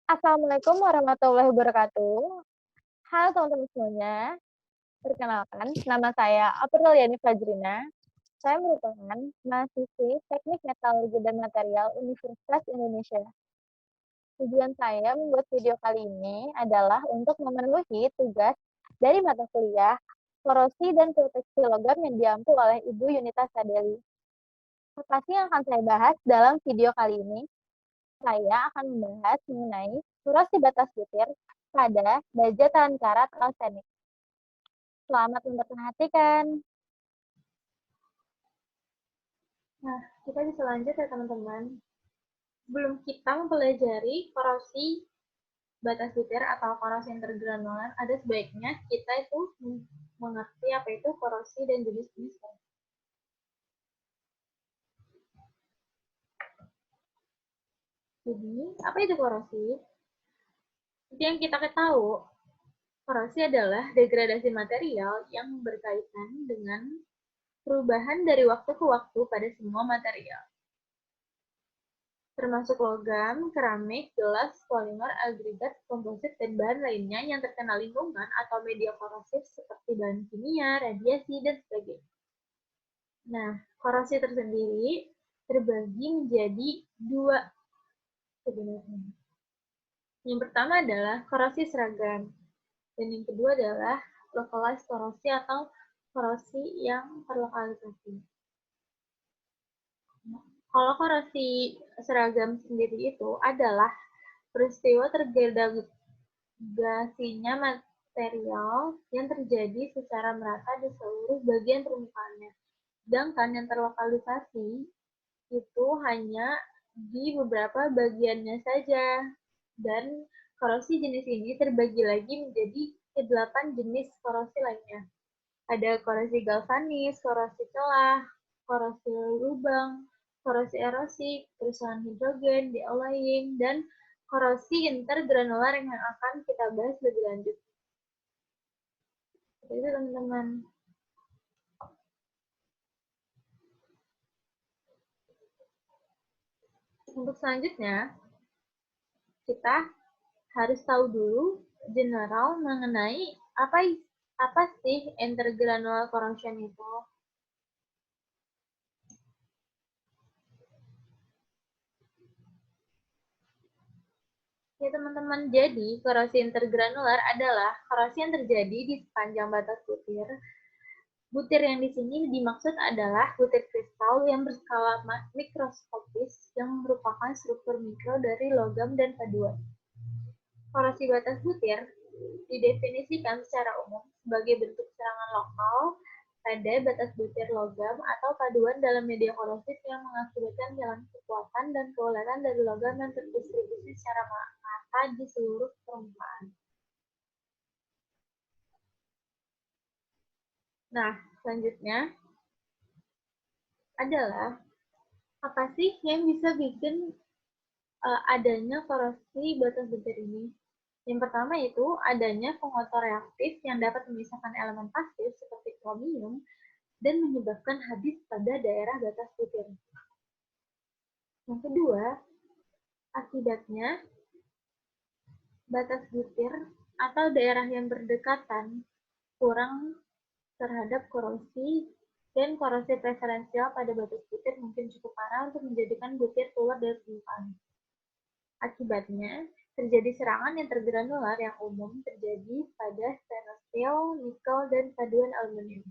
Assalamualaikum warahmatullahi wabarakatuh. Halo teman-teman semuanya, perkenalkan nama saya Apriliani Fajrina. Saya merupakan mahasiswi Teknik Metalurgi dan Material Universitas Indonesia. Tujuan saya membuat video kali ini adalah untuk memenuhi tugas dari mata kuliah Korosi dan Proteksi Logam yang diampu oleh Ibu Yunita Sadeli. Apa sih yang akan saya bahas dalam video kali ini? Saya akan membahas mengenai korrosi batas butir pada baja tahan karat austenik. Selamat memperhatikan. Nah, kita bisa lanjut ya teman-teman. Sebelum kita mempelajari korosi batas butir atau korosi intergranular, ada sebaiknya kita itu mengerti apa itu korosi dan jenis-jenis korosi. Jadi, apa itu korosi? Seperti yang kita ketahui, korosi adalah degradasi material yang berkaitan dengan perubahan dari waktu ke waktu pada semua material, termasuk logam, keramik, gelas, polimer, agregat, komposit, dan bahan lainnya yang terkena lingkungan atau media korosif seperti bahan kimia, radiasi, dan sebagainya. Nah, korosi tersendiri terbagi menjadi dua sebenarnya. Yang pertama adalah korosi seragam, dan yang kedua adalah localized korosi atau korosi yang terlokalisasi. Kalau korosi seragam sendiri itu adalah peristiwa tergradasinya material yang terjadi secara merata di seluruh bagian permukaannya. Sedangkan yang terlokalisasi itu hanya di beberapa bagiannya saja. Dan korosi jenis ini terbagi lagi menjadi 8 jenis korosi lainnya. Ada korosi galvanis, korosi celah, korosi lubang, korosi erosi, kerusakan hidrogen, deolaying, dan korosi intergranular yang akan kita bahas lebih lanjut. Itu teman-teman. Untuk selanjutnya, kita harus tahu dulu general mengenai apa sih intergranular corrosion itu. Ya teman-teman, jadi korosi intergranular adalah korosi yang terjadi di sepanjang batas butir. Butir yang di sini dimaksud adalah butir kristal yang berskala mikroskopis yang merupakan struktur mikro dari logam dan paduan. Korosi batas butir didefinisikan secara umum sebagai bentuk serangan lokal pada batas butir logam atau paduan dalam media korosif yang mengakibatkan jalan kekuatan dan keuletan dari logam yang terdistribusi secara merata di seluruh permukaan. Nah, selanjutnya adalah apa sih yang bisa bikin adanya korosi batas butir ini? Yang pertama itu adanya pengotor reaktif yang dapat memisahkan elemen pasif seperti kromium dan menyebabkan habis pada daerah batas butir. Yang kedua, akibatnya batas butir atau daerah yang berdekatan kurang terhadap korosi dan korosi preferensial pada batas butir mungkin cukup parah untuk menjadikan butir keluar dari permukaan. Akibatnya, terjadi serangan intergranular yang umum terjadi pada stainless steel, nikel, dan paduan aluminium.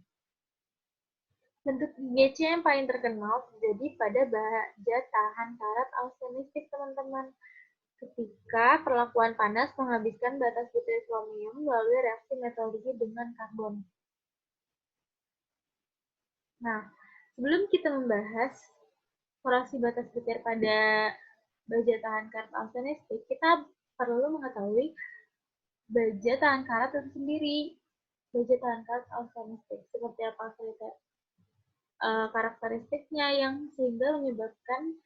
Bentuk IGC yang paling terkenal terjadi pada baja tahan karat austenistik, teman-teman. Ketika perlakuan panas menghabiskan batas butir kromium melalui reaksi metalurgi dengan karbon. Nah, sebelum kita membahas korosi batas butir pada baja tahan karat austenistik, kita perlu mengetahui baja tahan karat itu sendiri. Baja tahan karat austenistik seperti apa karakteristiknya yang sehingga menyebabkan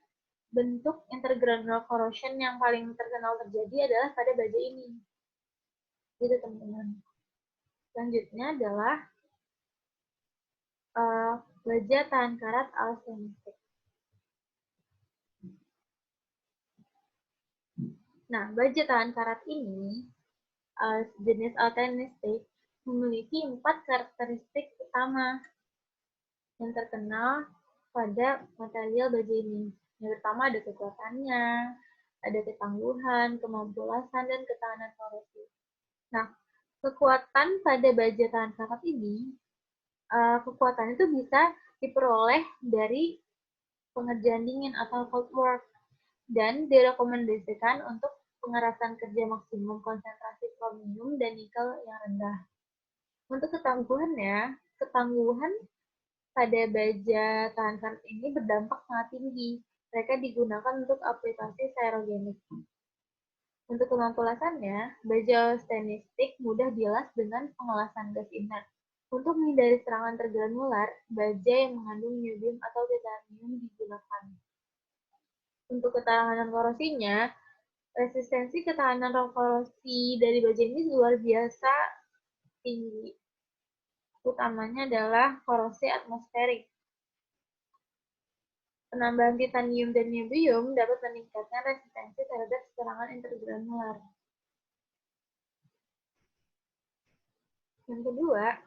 bentuk intergranular corrosion yang paling terkenal terjadi adalah pada baja ini. Gitu teman-teman. Selanjutnya adalah baja tahan karat austenistik. Nah, baja tahan karat ini jenis altenistik memiliki 4 karakteristik utama yang terkenal pada material baja ini. Yang pertama ada kekuatannya, ada ketangguhan, kemampuan, dan ketahanan korosi. Nah, kekuatan pada baja tahan karat ini, kekuatan itu bisa diperoleh dari pengerjaan dingin atau cold work dan direkomendasikan untuk pengerasan kerja maksimum konsentrasi kromium dan nikel yang rendah. Untuk ketangguhannya, ketangguhan pada baja tahan karat ini berdampak sangat tinggi. Mereka digunakan untuk aplikasi aerogenik. Untuk kemampuannya, baja stainless mudah bilas dengan pengelasan gas inert. Untuk menghindari serangan tergranular, baja yang mengandung niobium atau titanium digunakan. Untuk ketahanan korosinya, resistensi ketahanan korosi dari baja ini luar biasa tinggi. Utamanya adalah korosi atmosferik. Penambahan titanium dan niobium dapat meningkatkan resistensi terhadap serangan intergranular. Yang kedua,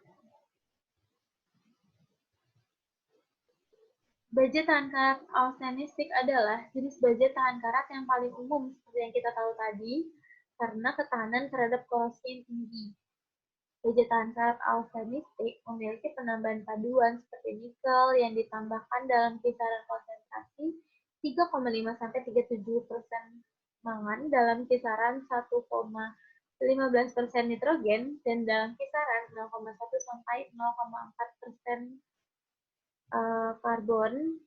baja tahan karat austenistik adalah jenis baja tahan karat yang paling umum seperti yang kita tahu tadi, karena ketahanan terhadap korosi yang tinggi. Baja tahan karat austenistik memiliki penambahan paduan seperti nikel yang ditambahkan dalam kisaran konsentrasi 3,5–37% mangan dalam kisaran 1,15% nitrogen dan dalam kisaran 0,1–0,4% karbon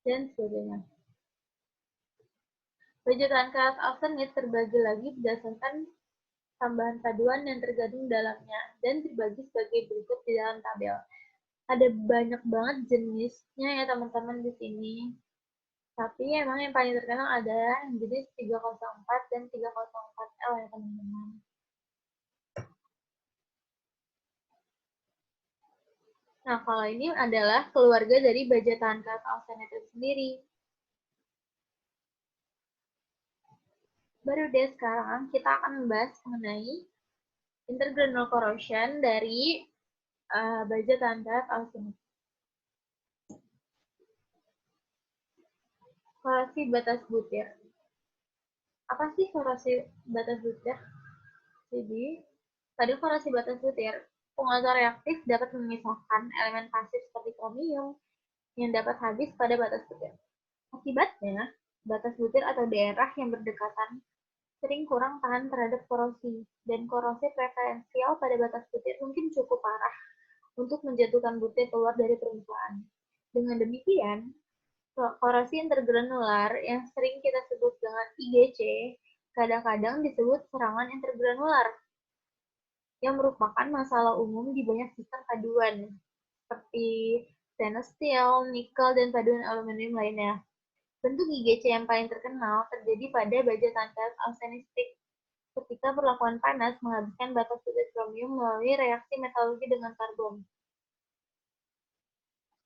dan sebagainya. Baja tahan karat austenit terbagi lagi berdasarkan tambahan paduan yang tergabung dalamnya dan dibagi sebagai berikut di dalam tabel. Ada banyak banget jenisnya ya teman-teman di sini. Tapi emang yang paling terkenal adalah jenis 304 dan 304L ya teman-teman. Nah, kalau ini adalah keluarga dari baja tahan karat austenit itu sendiri. Baru deh sekarang kita akan membahas mengenai intergranule corrosion dari baja tahan karat austenit. Korosi batas butir. Apa sih korosi batas butir? Jadi, pada korosi batas butir, penguasa reaktif dapat memisahkan elemen pasif seperti kromium yang dapat habis pada batas butir. Akibatnya, batas butir atau daerah yang berdekatan sering kurang tahan terhadap korosi, dan korosi preferensial pada batas butir mungkin cukup parah untuk menjatuhkan butir keluar dari permukaan. Dengan demikian, korosi intergranular yang sering kita sebut dengan IGC kadang-kadang disebut serangan intergranular yang merupakan masalah umum di banyak sistem paduan seperti stainless steel, nikel, dan paduan aluminium lainnya. Bentuk IGC yang paling terkenal terjadi pada baja tahan karat austenistik ketika perlakuan panas menghabiskan batas butir kromium melalui reaksi metalurgi dengan karbon.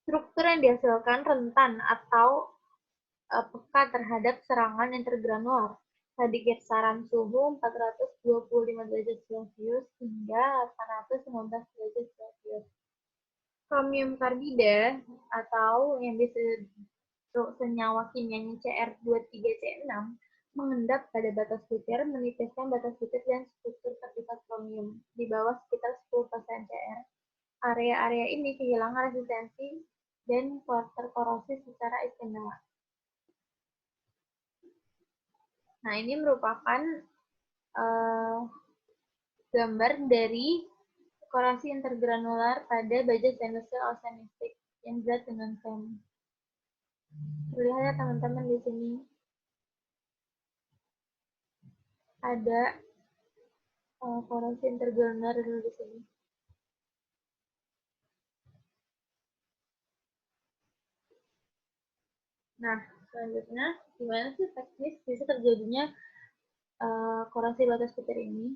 Struktur yang dihasilkan rentan atau peka terhadap serangan intergranular pada kisaran suhu 425 derajat Celcius hingga 815 derajat Celcius. Kromium karbida atau yang disebut senyawa kimianya Cr23C6 mengendap pada batas butir, menipiskan batas butir dan struktur terpisah kromium di bawah sekitar 10% Cr. Area-area ini kehilangan resistensi dan terkorosi secara istimewa. Nah, ini merupakan gambar dari korosi intergranular pada baja stainless steel austenistik yang berat dengan fem. Lihat ya teman-teman di sini ada korosi intergranular dulu di sini. Nah, selanjutnya gimana sih teknis bisa terjadinya korosi batas butir ini?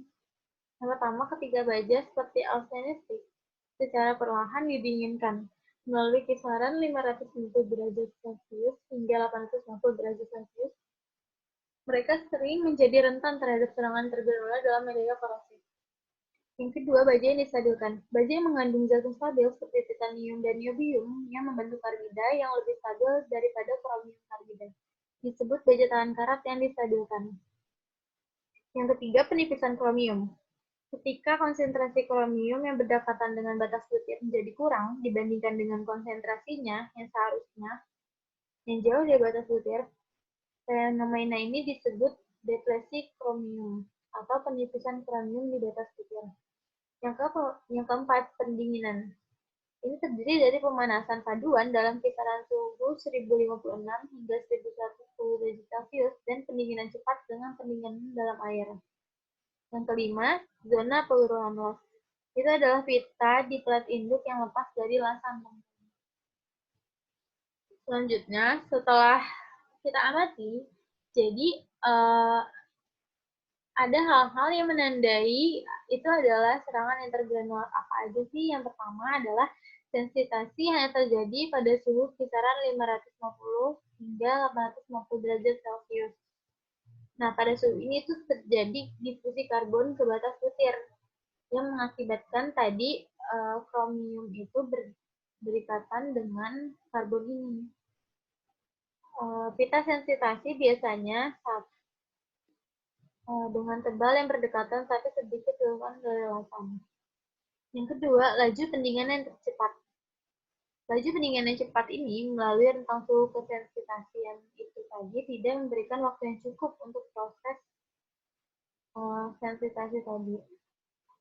Yang pertama, ketiga baja seperti austenistik secara perlahan didinginkan melalui kisaran 550 derajat Celcius hingga 850 derajat Celcius Mereka sering menjadi rentan terhadap serangan tergranular dalam media korosif. Yang kedua, baja yang distabilkan. Baja yang mengandung zat stabil seperti titanium dan niobium yang membentuk karbida yang lebih stabil daripada kromium karbida. Disebut baja tahan karat yang distabilkan. Yang ketiga, penipisan kromium. Ketika konsentrasi kromium yang berdekatan dengan batas butir menjadi kurang dibandingkan dengan konsentrasinya yang seharusnya yang jauh dari batas butir, fenomena ini disebut deplesi kromium atau penipisan kromium di batas butir. Yang keempat, pendinginan. Ini terdiri dari pemanasan paduan dalam kisaran suhu 1056 hingga 1110 derajat Celcius dan pendinginan cepat dengan pendinginan dalam air. Yang kelima, zona peluruhan los. Itu adalah pita di plat induk yang lepas dari lasan. Selanjutnya, setelah kita amati, jadi ada hal-hal yang menandai itu adalah serangan intergranular apa aja sih? Yang pertama adalah sensitasi yang terjadi pada suhu kisaran 550 hingga 850 derajat Celcius. Nah, pada suhu ini tuh terjadi difusi karbon ke batas butir yang mengakibatkan tadi kromium itu berikatan dengan karbon ini. Pita sensitasi biasanya dengan tebal yang berdekatan tapi sedikit dilakukan dari lasan. Yang kedua, laju pendinginan yang cepat. Laju pendinginan yang cepat ini melalui rentang suhu kesensitasian itu tadi tidak memberikan waktu yang cukup untuk proses sensitasi tadi.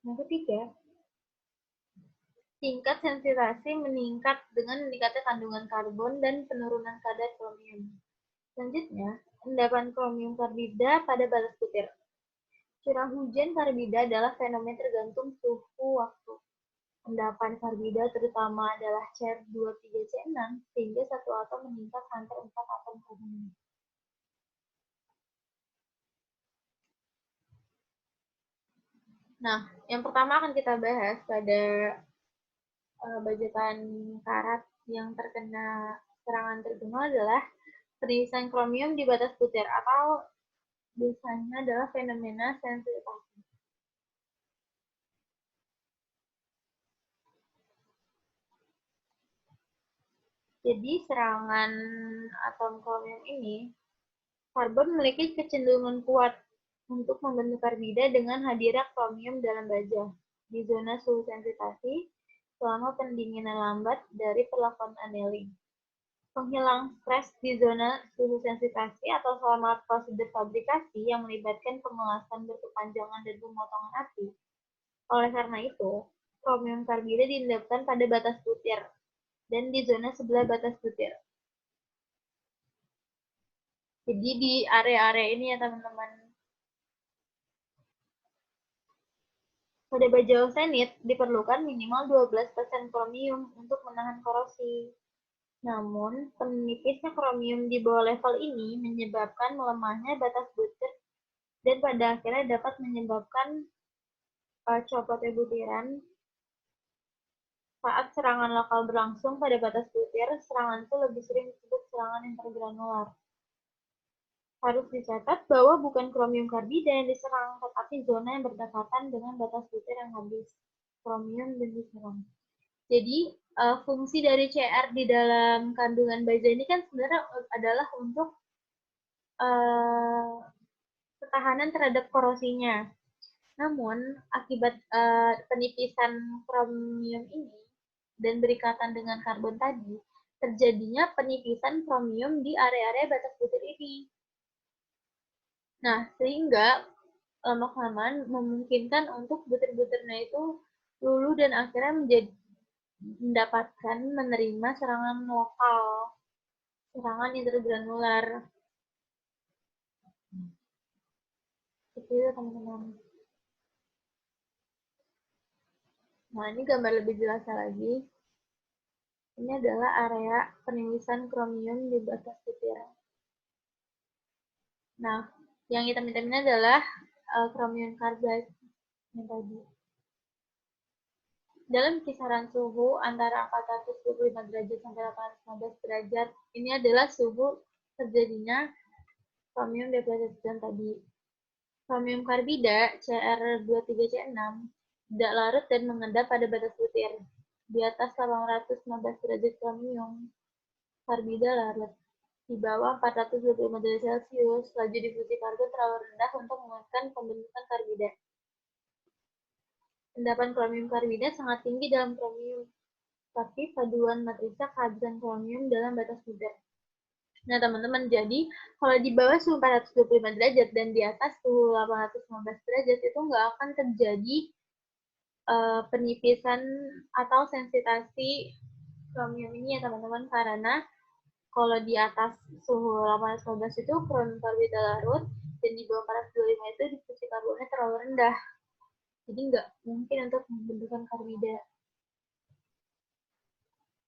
Yang ketiga, tingkat sensitasi meningkat dengan meningkatnya kandungan karbon dan penurunan kadar kromium. Selanjutnya, endapan kromium karbida pada batas butir. Curah hujan karbida adalah fenomena tergantung suhu waktu. Endapan karbida terutama adalah Cer23C6 sehingga satu atom meningkat hampir 4 atom per menit. Nah, yang pertama akan kita bahas pada bajakan karat yang terkena serangan terkenal adalah penipisan kromium di batas butir atau biasanya adalah fenomena sensitasi. Jadi serangan atom kromium ini, karbon memiliki kecenderungan kuat untuk membentuk karbida dengan hadirnya kromium dalam baja di zona suhu sensitasi selama pendinginan lambat dari perlakuan annealing. Penghilang stres di zona suhu sensitasi atau selama prosedur fabrikasi yang melibatkan pengelasan berkepanjangan dan pemotongan api. Oleh karena itu, kromium karbida diendapkan pada batas butir dan di zona sebelah batas butir. Jadi di area-area ini ya teman-teman. Pada baja austenit diperlukan minimal 12% kromium untuk menahan korosi. Namun, penipisnya kromium di bawah level ini menyebabkan melemahnya batas butir dan pada akhirnya dapat menyebabkan copotnya butiran. Saat serangan lokal berlangsung pada batas butir, serangan itu lebih sering disebut serangan intergranular. Harus dicatat bahwa bukan kromium karbida yang diserang, tetapi zona yang berdekatan dengan batas butir yang habis kromium dan diserang. Jadi, fungsi dari CR di dalam kandungan baja ini kan sebenarnya adalah untuk ketahanan terhadap korosinya. Namun, akibat penipisan kromium ini dan berikatan dengan karbon tadi, terjadinya penipisan kromium di area-area batas butir ini. Nah, sehingga lama-kelamaan memungkinkan untuk butir-butirnya itu luluh dan akhirnya mendapatkan menerima serangan lokal, serangan intergranular. Seperti itu teman-teman. Nah, ini gambar lebih jelasnya lagi. Ini adalah area penipisan kromium di batas butir. Nah, yang hitam-hitam ini adalah kromium karbida yang tadi. Dalam kisaran suhu antara 425 derajat sampai 815 derajat, ini adalah suhu terjadinya kromium depositosan tadi. Kromium karbida Cr23C6 tidak larut dan mengendap pada batas butir. Di atas 815 derajat kromium karbida larut. Di bawah 425 derajat Celcius, laju difusi karbon terlalu rendah untuk memungkinkan pembentukan karbida. Endapan kromium karbida sangat tinggi dalam kromium, tapi paduan matrixa kehabisan kromium dalam batas butir. Nah, teman-teman, jadi kalau di bawah suhu 425 derajat dan di atas suhu 815 derajat itu nggak akan terjadi penipisan atau sensitasi kromium ini ya, teman-teman, karena kalau di atas suhu 815 itu kromium karbida larut dan di bawah 425 itu difusi karbonnya terlalu rendah. Jadi nggak mungkin untuk membentukkan karbida.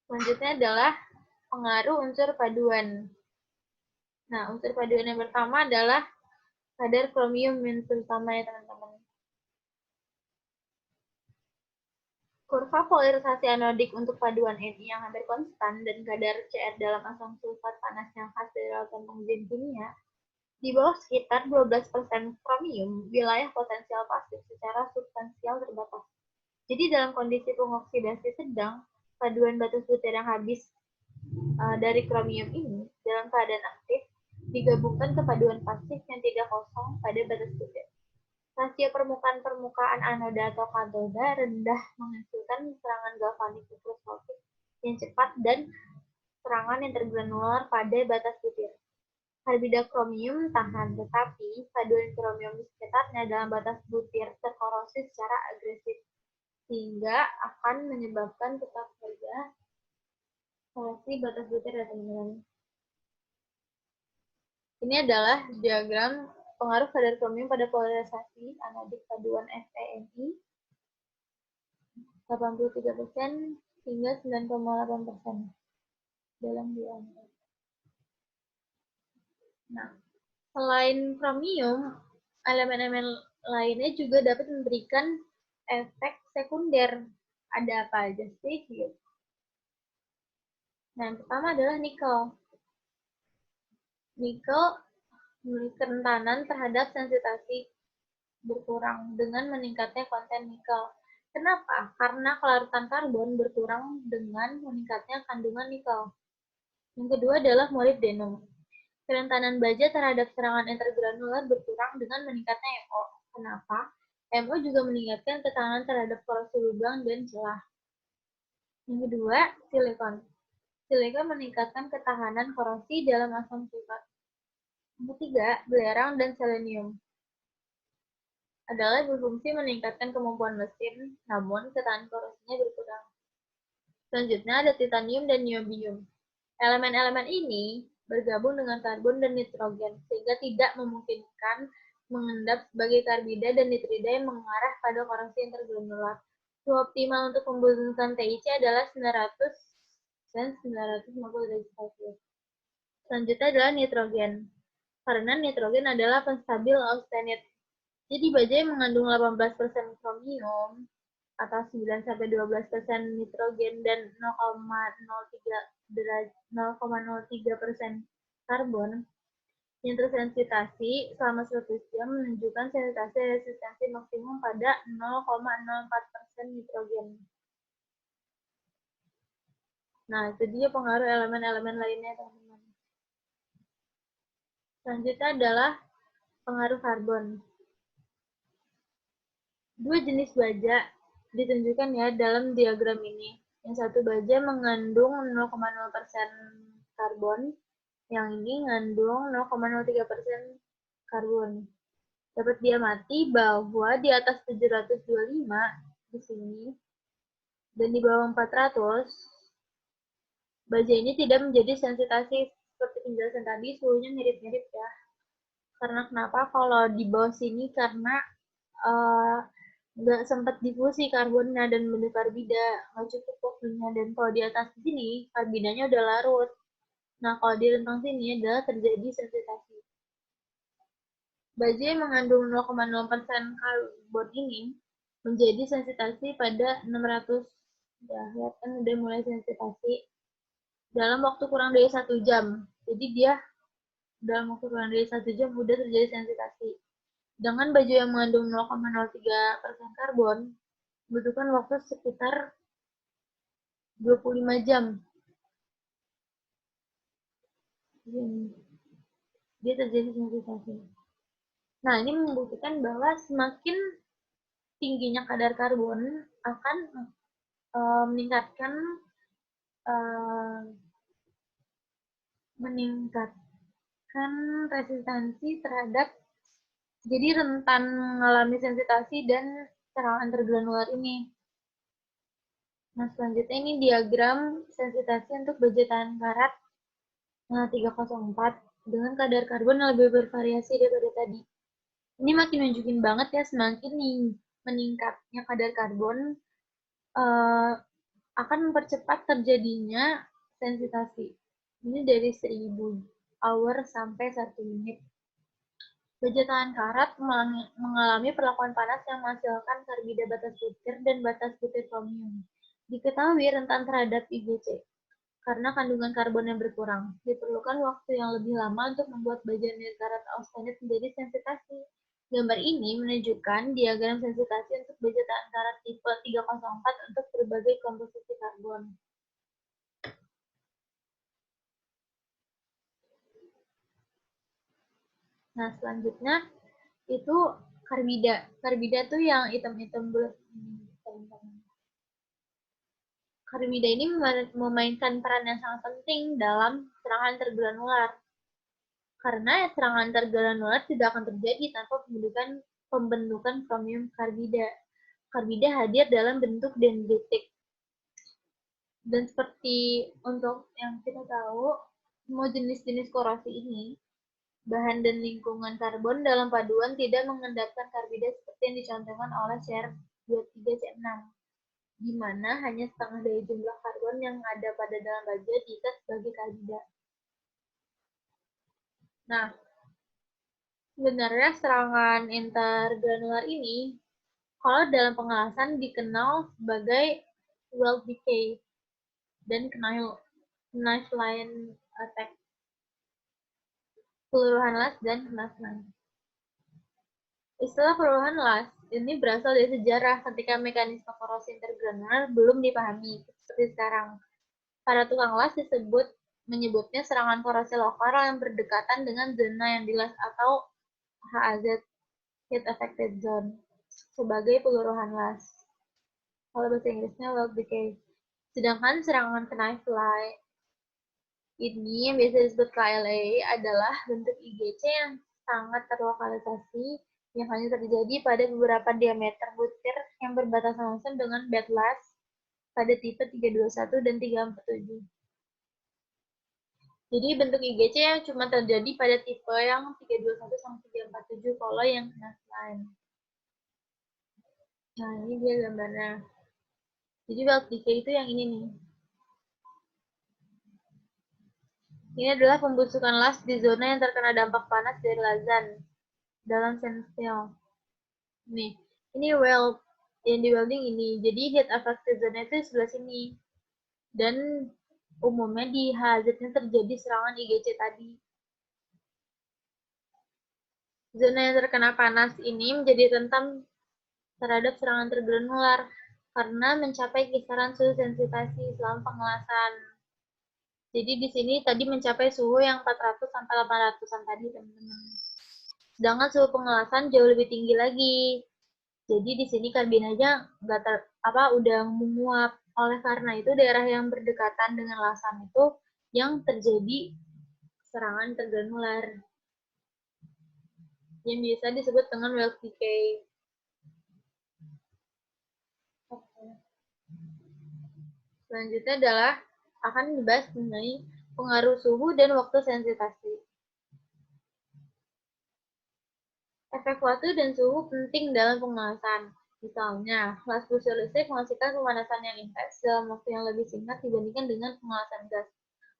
Selanjutnya adalah pengaruh unsur paduan. Nah, unsur paduan yang pertama adalah kadar kromium yang terutama ya, teman-teman. Kurva polarisasi anodik untuk paduan Ni yang hampir konstan dan kadar Cr dalam asam sulfat panas yang khas dari lautan pengujian kimia di bawah sekitar 12% kromium, wilayah potensial pasif secara substansial terbatas. Jadi dalam kondisi pengoksidasi sedang, paduan batas butir yang habis dari kromium ini dalam keadaan aktif digabungkan ke paduan pasif yang tidak kosong pada batas butir. Rasio permukaan anoda atau katoda rendah menghasilkan serangan galvanik mikroskopik yang cepat dan serangan intergranular pada batas butir. Karbida kromium tahan, tetapi paduan kromium di sekitarnya dalam batas butir terkorosi secara agresif, sehingga akan menyebabkan tetap saja koreksi batas butir ya, teman-teman. Ini adalah diagram pengaruh kadar kromium pada polarisasi anodik paduan FeNi 83% hingga 9,8% dalam 2 ampere. Nah, selain kromium, elemen-elemen lainnya juga dapat memberikan efek sekunder. Ada apa aja sih? Nah, yang pertama adalah nikel. Nikel memiliki kerentanan terhadap sensitasi berkurang dengan meningkatnya konten nikel. Kenapa? Karena kelarutan karbon berkurang dengan meningkatnya kandungan nikel. Yang kedua adalah molybdenum. Kerentanan baja terhadap serangan intergranular berkurang dengan meningkatnya MO. Kenapa? MO juga meningkatkan ketahanan terhadap korosi lubang dan celah. Yang kedua, silikon. Silikon meningkatkan ketahanan korosi dalam asam sulfat. Yang ketiga, belerang dan selenium adalah berfungsi meningkatkan kemampuan mesin, namun ketahanan korosinya berkurang. Selanjutnya ada titanium dan niobium. Elemen-elemen ini bergabung dengan karbon dan nitrogen, sehingga tidak memungkinkan mengendap sebagai karbida dan nitrida yang mengarah pada korosi intergranular. Suhu optimal untuk pembentukan TiC adalah 900 dan 950 derajat Celcius. Selanjutnya adalah nitrogen. Karena nitrogen adalah penstabil austenit. Jadi baja yang mengandung 18% kromium atau 9-12% nitrogen dan 0,03% karbon yang tersensitasi selama 100 jam menunjukkan sensitasi resistensi maksimum pada 0,04% nitrogen. Nah, itu dia pengaruh elemen-elemen lainnya, teman-teman. Selanjutnya adalah pengaruh karbon. Dua jenis baja ditunjukkan ya dalam diagram ini. Yang satu baja mengandung 0,0% karbon, yang ini mengandung 0,03% karbon. Dapat diamati bahwa di atas 725 di sini dan di bawah 400 baja ini tidak menjadi sensitasi seperti penjelasan tadi, suhunya mirip-mirip ya. Karena kenapa? Kalau di bawah sini karena nggak sempat difusi karbonnya dan bentuk karbida, nggak cukup waktunya. Dan kalau di atas sini karbidanya udah larut. Nah, kalau di rentang sini adalah terjadi sensitasi. Baja yang mengandung 0,0% karbon ini menjadi sensitasi pada 600. Ya, lihat kan udah mulai sensitasi dalam waktu kurang dari 1 jam. Jadi dia dalam waktu kurang dari 1 jam mudah terjadi sensitasi. Dengan baju yang mengandung 0,03% karbon, membutuhkan waktu sekitar 25 jam. Dia terjadi sensitasi. Nah, ini membuktikan bahwa semakin tingginya kadar karbon akan meningkatkan resistensi terhadap, jadi rentan mengalami sensitasi dan serangan tergranular ini. Nah, selanjutnya ini diagram sensitasi untuk baja tahan karat 304 dengan kadar karbon yang lebih bervariasi daripada tadi. Ini makin nunjukin banget ya, semakin meningkatnya kadar karbon akan mempercepat terjadinya sensitasi. Ini dari 1000 hour sampai 1 menit. Baja tahan karat mengalami perlakuan panas yang menghasilkan karbida batas butir dan batas butir kromium. Diketahui rentan terhadap IgC karena kandungan karbon yang berkurang. Diperlukan waktu yang lebih lama untuk membuat baja nirkarat austenit menjadi sensitasi. Gambar ini menunjukkan diagram sensitasi untuk baja tahan karat tipe 304 untuk berbagai komposisi karbon. Nah, selanjutnya itu karbida. Karbida tuh yang hitam-hitam bulat. Karbida ini memainkan peran yang sangat penting dalam serangan tergranular. Karena serangan tergranular tidak akan terjadi tanpa pembentukan kromium karbida. Karbida hadir dalam bentuk dendritik. Dan seperti untuk yang kita tahu, semua jenis-jenis korosi ini, bahan dan lingkungan karbon dalam paduan tidak mengendapkan karbida seperti yang dicontohkan oleh Sher 23C6, di mana hanya setengah dari jumlah karbon yang ada pada dalam baja diikat sebagai karbida. Nah, sebenarnya serangan intergranular ini, kalau dalam pengelasan dikenal sebagai weld decay dan knife line attack, peluruhan las dan knife line. Istilah peluruhan las ini berasal dari sejarah ketika mekanisme korosi intergranular belum dipahami seperti sekarang. Para tukang las menyebutnya serangan korosi lokal yang berdekatan dengan zona yang dilas atau HAZ, Heat Affected Zone, sebagai peluruhan las. Kalau bahasa Inggrisnya weld decay. Sedangkan serangan knife line ini yang biasa disebut KLA adalah bentuk IgC yang sangat terlokalisasi yang hanya terjadi pada beberapa diameter butir yang berbatasan langsung dengan bed las pada tipe 321 dan 347. Jadi bentuk IgC yang cuma terjadi pada tipe yang 321 sampai 347 kalau yang knife line. Nah, ini dia gambarnya. Jadi weld decay itu yang ini nih. Ini adalah pembusukan las di zona yang terkena dampak panas dari lazan dalam senstil. Nih, ini weld yang di welding ini. Jadi heat affected zone itu di sebelah sini. Dan umumnya di HZ-nya terjadi serangan IgC tadi. Zona yang terkena panas ini menjadi rentan terhadap serangan tergranular karena mencapai kisaran suhu sensitasi selama pengelasan. Jadi di sini tadi mencapai suhu yang 400 sampai 800-an tadi, teman-teman. Sedangkan suhu pengelasan jauh lebih tinggi lagi. Jadi di sini karbinanya udah menguap. Oleh karena itu daerah yang berdekatan dengan lasan itu yang terjadi serangan tergranular, yang biasa disebut dengan weld decay. Selanjutnya adalah akan dibahas mengenai pengaruh suhu dan waktu sensitasi. Efek waktu dan suhu penting dalam pengelasan. Misalnya, las busur listrik menghasilkan pemanasan yang intens dalam waktu yang lebih singkat dibandingkan dengan pengelasan gas.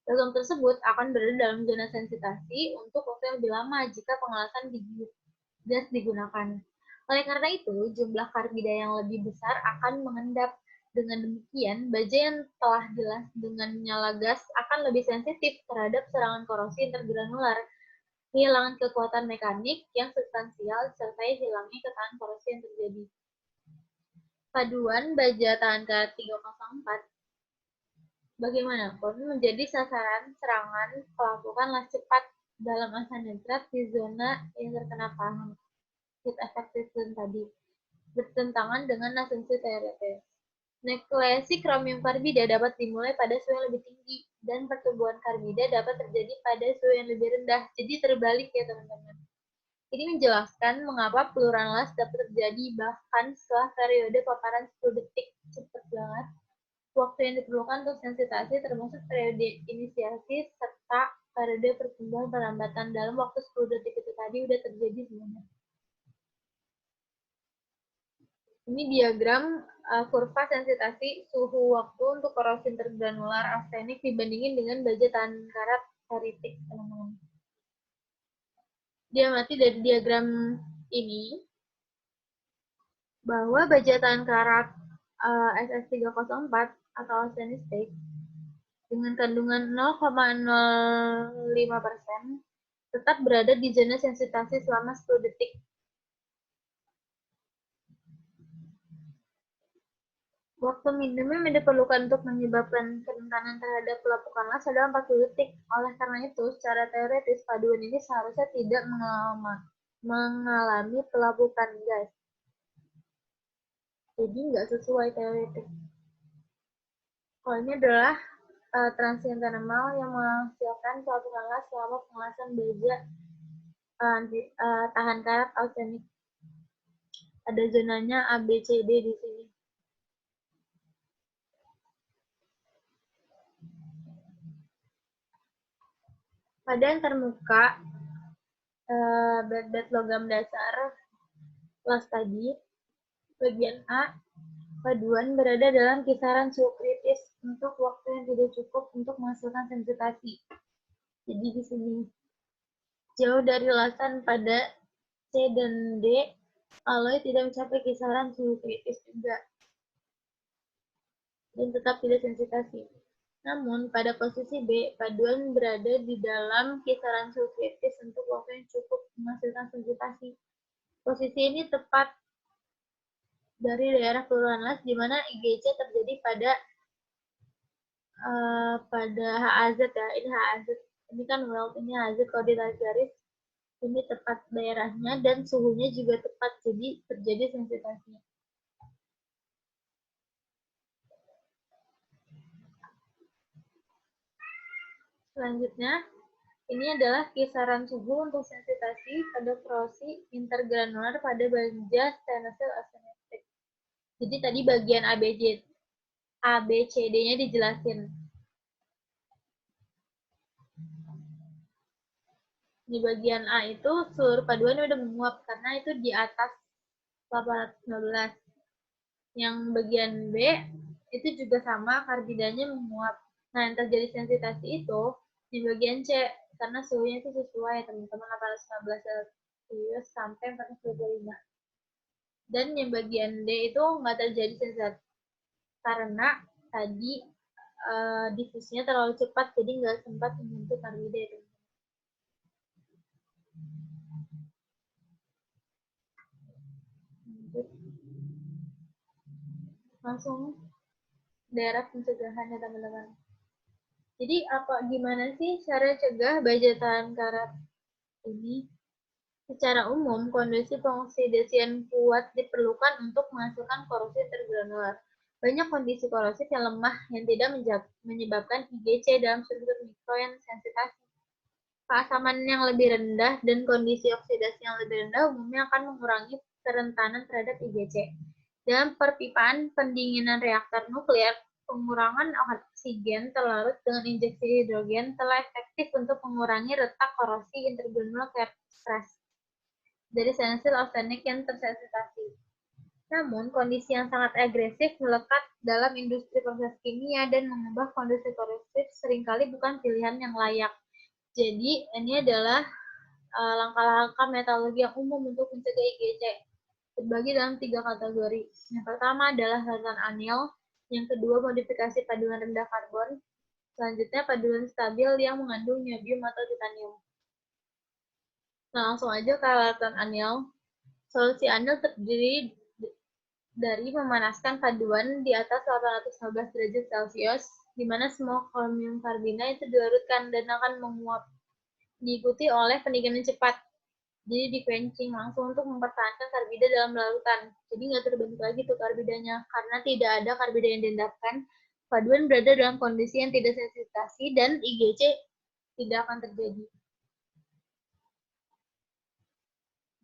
Logam tersebut akan berada dalam zona sensitasi untuk waktu yang lebih lama jika pengelasan gas digunakan. Oleh karena itu, jumlah karbida yang lebih besar akan mengendap. Dengan demikian, baja yang telah dilas dengan nyala gas akan lebih sensitif terhadap serangan korosi intergranular kehilangan kekuatan mekanik yang substansial, disertai hilangnya ketahanan korosi yang terjadi. Paduan baja tahan karat 304 bagaimanapun menjadi sasaran serangan pelapukan las cepat dalam masa nitrat di zona yang terkena paham heat effective tadi, bertentangan dengan asumsi teoretis. Nukleasi kromium karbida dapat dimulai pada suhu yang lebih tinggi dan pertumbuhan karbida dapat terjadi pada suhu yang lebih rendah. Jadi terbalik ya teman-teman. Ini menjelaskan mengapa peluruan las dapat terjadi bahkan setelah periode paparan 10 detik. Cepat banget. Waktu yang diperlukan untuk sensitasi termasuk periode inisiasi serta periode pertumbuhan perlambatan dalam waktu 10 detik itu tadi udah terjadi semuanya. Ini diagram kurva sensitasi suhu waktu untuk korosi intergranular arsenik dibandingin dengan baja tahan karat feritik, teman-teman. Diamati dari diagram ini bahwa baja tahan karat SS304 atau arsenistik dengan kandungan 0,05% tetap berada di zona sensitasi selama 10 detik. Waktu minimum yang diperlukan untuk menyebabkan kerentanan terhadap pelapukan las adalah 40 detik. Oleh karena itu, secara teoretis, paduan ini seharusnya tidak mengalami pelapukan gas. Jadi nggak sesuai teoretis. Kalau ini adalah transient thermal yang menghasilkan pelapukan las selama pengelasan baja tahan karat arsenik. Ada zonanya A, B, C, D di sini. Pada yang termuka, bed logam dasar las tadi, bagian A, paduan berada dalam kisaran suhu kritis untuk waktu yang tidak cukup untuk menghasilkan sensitasi. Jadi di sini jauh dari lasan pada C dan D, alloy tidak mencapai kisaran suhu kritis juga dan tetap tidak sensitasi. Namun pada posisi B, paduan berada di dalam kisaran suhu kritis untuk waktu yang cukup menghasilkan sensitasi. Posisi ini tepat dari daerah peluruan las di mana IGC terjadi pada HAZ ya. Ini HAZ, ini kan weld, ini HAZ kalau ditarik garis. Ini tepat daerahnya dan suhunya juga tepat, jadi terjadi sensitasi. Selanjutnya, ini adalah kisaran suhu untuk sensitasi pada korosi intergranular pada baja stainless steel arsenistik. Jadi tadi bagian ABCD-nya dijelasin. Di bagian A itu seluruh paduan udah menguap karena itu di atas 819. Yang bagian B itu juga sama, karbidanya menguap. Nah, yang terjadi sensitasi itu di bagian C karena suhunya itu sesuai teman-teman 815 Celcius sampai 425. Dan yang bagian D itu nggak terjadi sensitasi karena tadi difusinya terlalu cepat jadi nggak sempat membentuk karbida. Langsung daerah pencegahannya teman-teman. Jadi gimana sih cara cegah baja tahan karat ini? Secara umum, kondisi pengoksidasian kuat diperlukan untuk menghasilkan korosi intergranular. Banyak kondisi korosif yang lemah yang tidak menyebabkan IGC dalam struktur mikro yang sensitasi. Keasaman yang lebih rendah dan kondisi oksidasi yang lebih rendah umumnya akan mengurangi kerentanan terhadap IGC. Dalam perpipaan pendinginan reaktor nuklir, pengurangan oksigen terlarut dengan injeksi hidrogen telah efektif untuk mengurangi retak korosi intergranular stres dari sensil arsenik yang tersensitasi. Namun, kondisi yang sangat agresif melekat dalam industri proses kimia dan mengubah kondisi korosif seringkali bukan pilihan yang layak. Jadi, ini adalah langkah-langkah metalurgi yang umum untuk mencegah IGC. Terbagi dalam 3 kategori. Yang pertama adalah rentan anil, yang kedua modifikasi paduan rendah karbon, selanjutnya paduan stabil yang mengandung niobium atau titanium. Nah, langsung aja ke alatan Anil. Solusi Anil terdiri dari memanaskan paduan di atas 815 derajat Celcius, di mana semua kromium karbina itu dilarutkan dan akan menguap, diikuti oleh pendinginan cepat. Jadi di quenching langsung untuk mempertahankan karbida dalam larutan. Jadi nggak terbentuk lagi tuh karbidanya, karena tidak ada karbida yang diendapkan. Paduan berada dalam kondisi yang tidak sensitasi dan IGC tidak akan terjadi.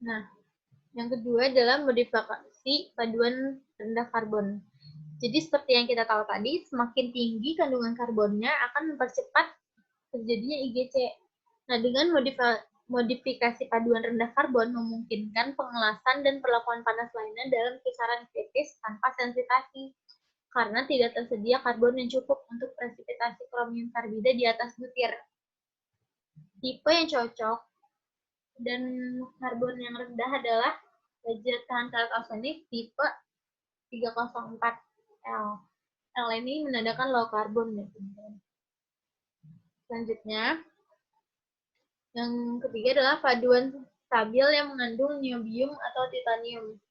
Nah, yang kedua adalah modifikasi paduan rendah karbon. Jadi seperti yang kita tahu tadi, semakin tinggi kandungan karbonnya akan mempercepat terjadinya IGC. Nah, dengan modifikasi paduan rendah karbon memungkinkan pengelasan dan perlakuan panas lainnya dalam kisaran kritis tanpa sensitasi, karena tidak tersedia karbon yang cukup untuk presipitasi kromium karbida di atas butir. Tipe yang cocok dan karbon yang rendah adalah baja tahan karat arsenik tipe 304L. L ini menandakan low carbon ya teman-teman. Selanjutnya, yang ketiga adalah paduan stabil yang mengandung niobium atau titanium.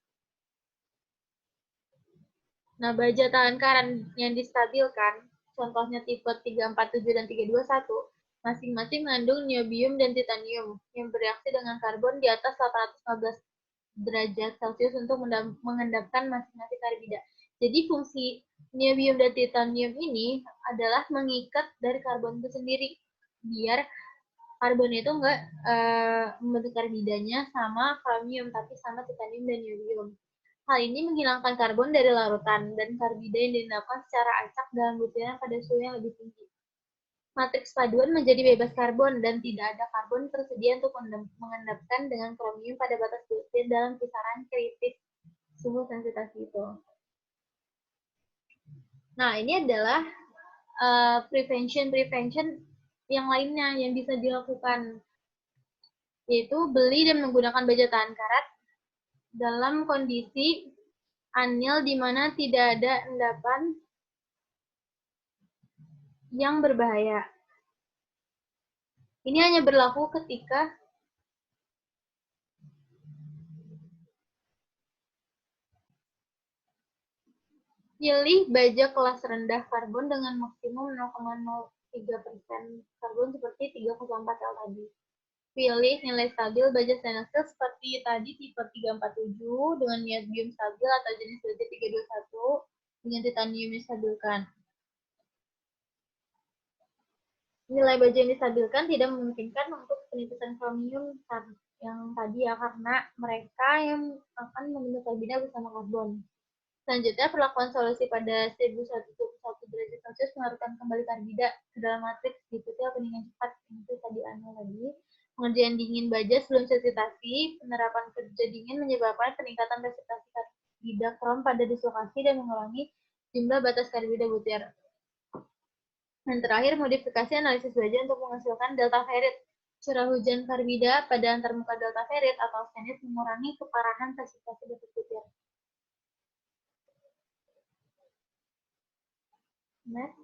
Nah, baja tahan karat yang distabilkan, contohnya tipe 347 dan 321, masing-masing mengandung niobium dan titanium yang bereaksi dengan karbon di atas 815 derajat Celcius untuk mengendapkan masing-masing karbida. Jadi fungsi niobium dan titanium ini adalah mengikat dari karbon itu sendiri, biar karbon itu enggak membentuk karbidanya sama kromium, tapi sama titanium dan niobium. Hal ini menghilangkan karbon dari larutan dan karbida yang diendapkan secara acak dalam butiran pada suhu yang lebih tinggi. Matriks paduan menjadi bebas karbon dan tidak ada karbon tersedia untuk mengendapkan dengan kromium pada batas butir dalam kisaran kritis suhu sensitasi itu. Nah, ini adalah prevention yang lainnya yang bisa dilakukan, yaitu beli dan menggunakan baja tahan karat dalam kondisi anil di mana tidak ada endapan yang berbahaya. Ini hanya berlaku ketika pilih baja kelas rendah karbon dengan maksimum 0,03% karbon seperti 304L tadi. Pilih nilai stabil baja stainless steel seperti tadi tipe 347 dengan niobium stabil atau jenis baja 321 dengan titanium distabilkan. Nilai baja yang distabilkan tidak memungkinkan untuk penipisan kromium yang tadi ya, karena mereka yang akan membentuk karbida bersama karbon. Selanjutnya, perlakuan solusi pada 1121 derajat Celcius mengarahkan kembali karbida ke dalam matriks diikuti pendinginan cepat. Itu tadi tadi. Pengerjaan dingin baja sebelum sensitasi, penerapan kerja dingin menyebabkan peningkatan presentasi karbida krom pada dislokasi dan mengurangi jumlah batas karbida butir. Dan terakhir, modifikasi analisis baja untuk menghasilkan delta ferit. Curah hujan karbida pada antarmuka delta ferit atau stenit mengurangi keparahan presentasi batas butir. Next.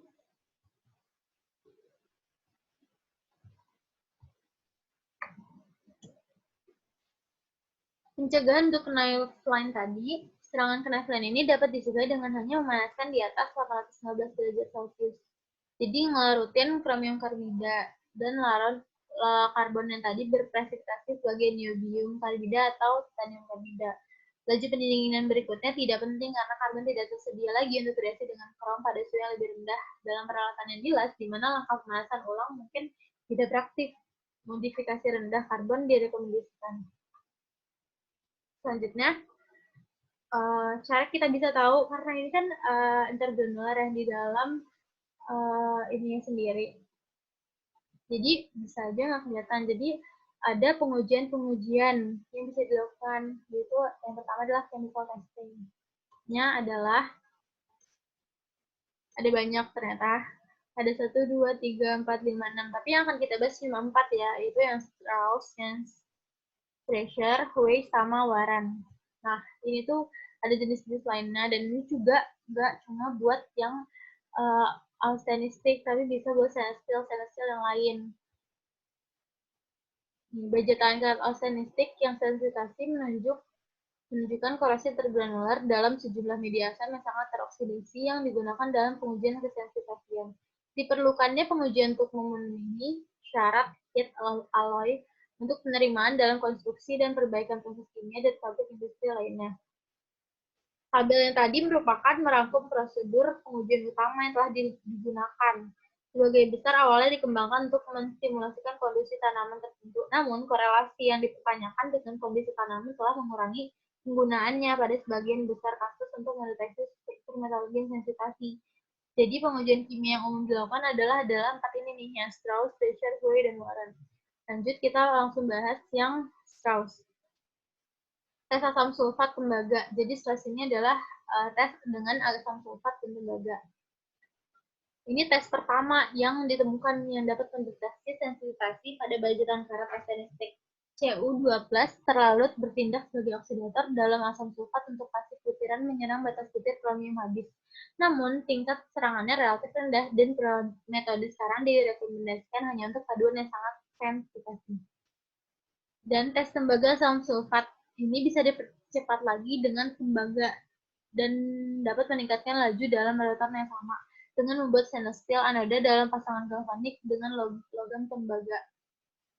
Pencegahan untuk knifeline tadi, serangan knifeline ini dapat dicegah dengan hanya memanaskan di atas 815 derajat Celcius. Jadi ngelarutin kromium karbida dan larut karbon yang tadi berpresipitasi sebagai niobium karbida atau titanium karbida. Laju pendinginan berikutnya tidak penting karena karbon tidak tersedia lagi untuk bereaksi dengan krom pada suhu yang lebih rendah dalam peralatan yang jelas, di mana langkah pemanasan ulang mungkin tidak praktik. Modifikasi rendah karbon direkomendasikan. Selanjutnya, cara kita bisa tahu, karena ini kan intergranular yang di dalam ininya sendiri. Jadi bisa aja nggak kelihatan. Jadi ada pengujian yang bisa dilakukan, yaitu yang pertama adalah chemical testing-nya adalah ada banyak ternyata. Ada 1, 2, 3, 4, 5, 6. Tapi yang akan kita bahas cuma 4 ya, itu yang Strauss, yang Pressure, Weiss, sama Waran. Nah, ini tuh ada jenis-jenis lainnya, dan ini juga nggak cuma buat yang austenistik, tapi bisa buat stainless steel yang lain. Bajetan cat austenistik yang sensitasi menunjukkan korosi tergranular dalam sejumlah media asam yang sangat teroksidasi yang digunakan dalam pengujian kesensitasian. Diperlukannya pengujian untuk memenuhi syarat kit alloy untuk penerimaan dalam konstruksi dan perbaikan proses kimia dan pabrik industri lainnya. Tabel yang tadi merupakan merangkum prosedur pengujian utama yang telah digunakan. Sebagai besar awalnya dikembangkan untuk menstimulasikan kondisi tanaman tertentu. Namun, korelasi yang dipertanyakan dengan kondisi tanaman telah mengurangi penggunaannya pada sebagian besar kasus untuk mendeteksi struktur metalurgi sensitasi. Jadi, pengujian kimia yang umum dilakukan adalah dalam 4 ini nih, yang Strauss, Fischer, Huey, dan Warren. Lanjut, kita langsung bahas yang Strauss. Tes asam sulfat tembaga. Jadi, Strauss ini adalah tes dengan asam sulfat dan tembaga. Ini tes pertama yang ditemukan yang dapat mendeteksi sensitasi pada bajetan karat austenistik. Cu2+ terlalu bertindak sebagai oksidator dalam asam sulfat untuk pasif butiran menyerang batas butir kromium habis. Namun, tingkat serangannya relatif rendah dan metode sekarang direkomendasikan hanya untuk paduan yang sangat sensitasi. Dan tes tembaga asam sulfat ini bisa dipercepat lagi dengan tembaga dan dapat meningkatkan laju dalam rotor yang sama dengan membuat stainless steel anoda dalam pasangan galvanik dengan logam tembaga.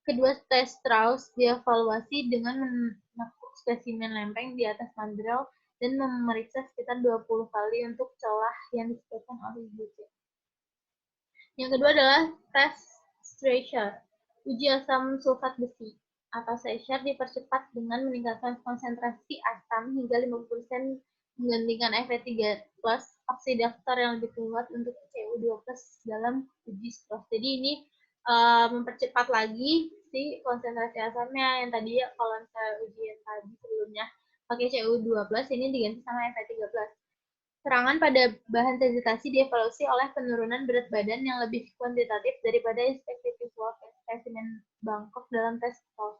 Kedua tes Strauss dievaluasi dengan menekuk spesimen lempeng di atas mandrel dan memeriksa sekitar 20 kali untuk celah yang disebutkan oleh UC. Yang kedua adalah tes Streicher, uji asam sulfat besi atau Streicher dipercepat dengan meningkatkan konsentrasi asam hingga 50% menggantikan Fe3+ oksidator yang lebih kuat untuk Cu2+ dalam uji Strauss. Jadi ini mempercepat lagi si konsentrasi asamnya yang tadi ya kalau misalnya ujian tadi sebelumnya pakai Cu2+, ini diganti sama Fe3+. Serangan pada bahan sensitasi dievaluasi oleh penurunan berat badan yang lebih kuantitatif daripada inspeksi visual spesimen Bangkok dalam tes Strauss.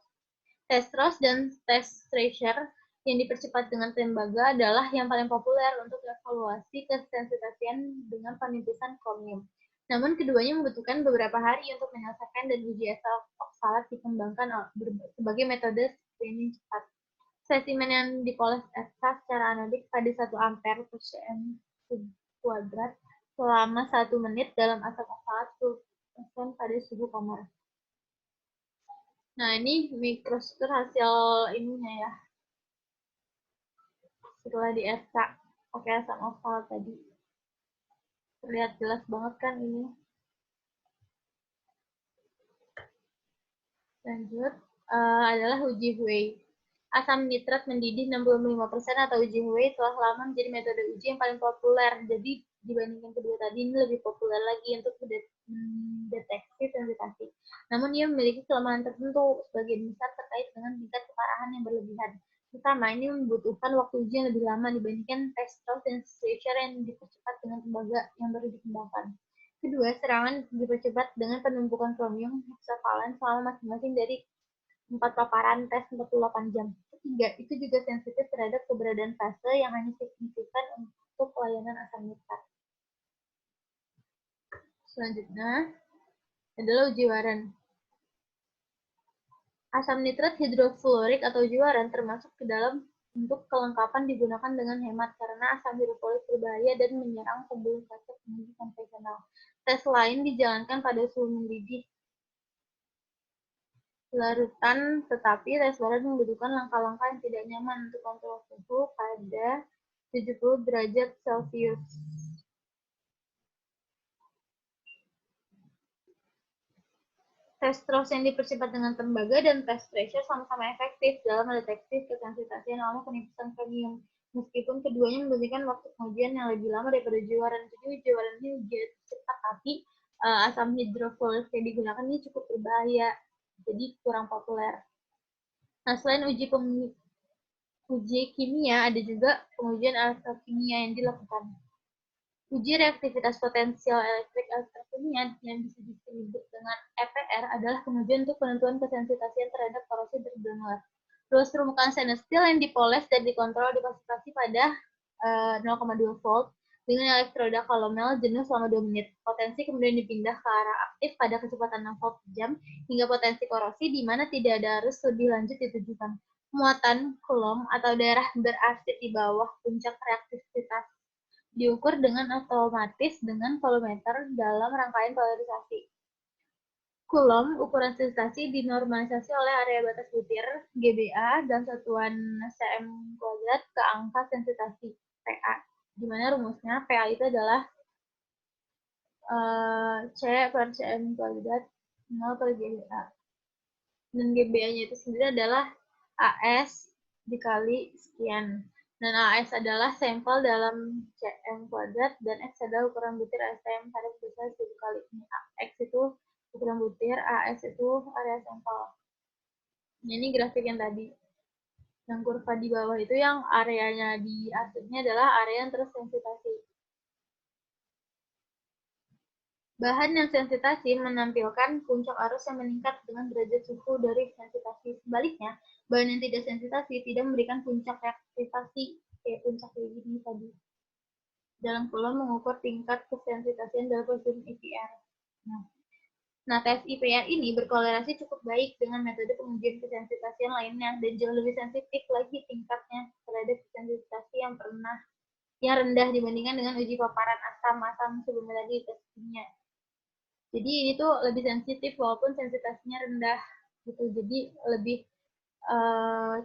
Tes Strauss dan tes Streicher yang dipercepat dengan tembaga adalah yang paling populer untuk evaluasi kesensitasian dengan penipisan kromium. Namun keduanya membutuhkan beberapa hari untuk menyelesaikan dan uji asal oksalat dikembangkan sebagai metode screening cepat. Spesimen yang dipoles EFSA secara anodik pada 1 ampere per cm kuadrat selama 1 menit dalam asam oksalat 10% pada suhu kamar. Nah, ini mikrostruktur hasil ininya ya. Setelah di EFSA pakai asam oksalat tadi. Terlihat jelas banget kan ini. Lanjut, adalah uji Huey. Asam nitrat mendidih 65% atau uji Huey telah lama menjadi metode uji yang paling populer. Jadi dibandingkan kedua tadi ini lebih populer lagi untuk mendeteksi sensitasi. Namun ia memiliki kelemahan tertentu sebagian besar terkait dengan tingkat keparahan yang berlebihan. Pertama, ini membutuhkan waktu uji yang lebih lama dibandingkan tes Strauss dan Streicher yang dipercepat dengan tembaga yang baru dikembangkan. Kedua, serangan dipercepat dengan penumpukan kromium heksavalen selama masing-masing dari 4 paparan tes 48 jam. Ketiga, itu juga sensitif terhadap keberadaan fase yang hanya signifikan untuk pelayanan asam nitrat. Selanjutnya adalah uji Warren. Asam nitrat hidrofluorik atau uji Warren termasuk ke dalam untuk kelengkapan digunakan dengan hemat karena asam hidrofluorik berbahaya dan menyerang pembuluh fase penguji konvensional. Tes lain dijalankan pada suhu mendidih larutan, tetapi tes Warren membutuhkan langkah-langkah yang tidak nyaman untuk kontrol suhu pada 70 derajat Celcius. Tes Strauss yang dipercepat dengan tembaga dan tes Streicher sama-sama efektif dalam mendeteksi kesensitasian lama penipisan kromium. Meskipun keduanya membutuhkan waktu pengujian yang lebih lama daripada uji Warren. Jadi uji Warren ini uji cepat, tapi asam hidrofluorik yang digunakan ini cukup berbahaya. Jadi kurang populer. Nah, selain uji kimia, ada juga pengujian elektrokimia yang dilakukan. Uji reaktivitas potensial elektrik elektrokimia yang bisa disebut dengan EPR adalah pengujian untuk penentuan kesensitasian terhadap korosi tergranular. Ruas permukaan stainless steel yang dipoles dan dikontrol dikonsentrasi pada 0,2 volt Dengan elektroda kolomel jenuh selama 2 menit. Potensi kemudian dipindah ke arah aktif pada kecepatan 6 volt per jam hingga potensi korosi di mana tidak ada arus lebih lanjut ditujukan. Muatan Coulomb atau daerah berarsit di bawah puncak reaktivitas diukur dengan otomatis dengan volumeter dalam rangkaian polarisasi. Coulomb, ukuran sensitasi dinormalisasi oleh area batas butir GBA dan satuan cm kuadrat ke angka sensitasi PA. Di mana rumusnya PA itu adalah C per cm kuadrat 0 per GBA. Dan GBA-nya itu sendiri adalah AS dikali sekian. Dan AS adalah sampel dalam cm kuadrat dan X adalah ukuran butir STM pada besar 1000 kali. X itu ukuran butir, AS itu area sampel. Ini grafik yang tadi. Yang kurva di bawah itu yang areanya di arsipnya adalah area yang tersensitasi. Bahan yang sensitasi menampilkan puncak arus yang meningkat dengan derajat suhu dari sensitasi. Sebaliknya, bahan yang tidak sensitasi tidak memberikan puncak reaktivasi, kayak puncak kayak gini tadi. Dalam Coulomb mengukur tingkat kesensitasian dalam prosedur IPR. Nah, tes IPR ini berkorelasi cukup baik dengan metode pengujian kesensitasian lainnya dan jauh lebih sensitif lagi tingkatnya terhadap sensitasi yang rendah dibandingkan dengan uji paparan asam sebelumnya tadi tes kimia. Jadi ini tuh lebih sensitif walaupun sensitasinya rendah gitu. Jadi lebih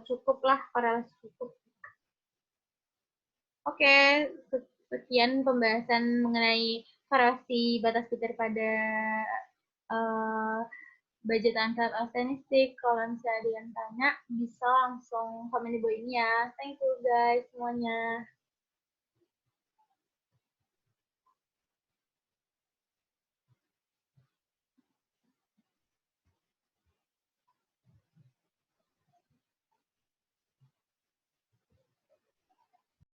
cukup lah, korelasi cukup. Oke, sekian pembahasan mengenai korelasi batas butir pada budget antar statistik. Kalau misalnya ada yang tanya, bisa langsung komen di bawah ini ya. Thank you guys semuanya.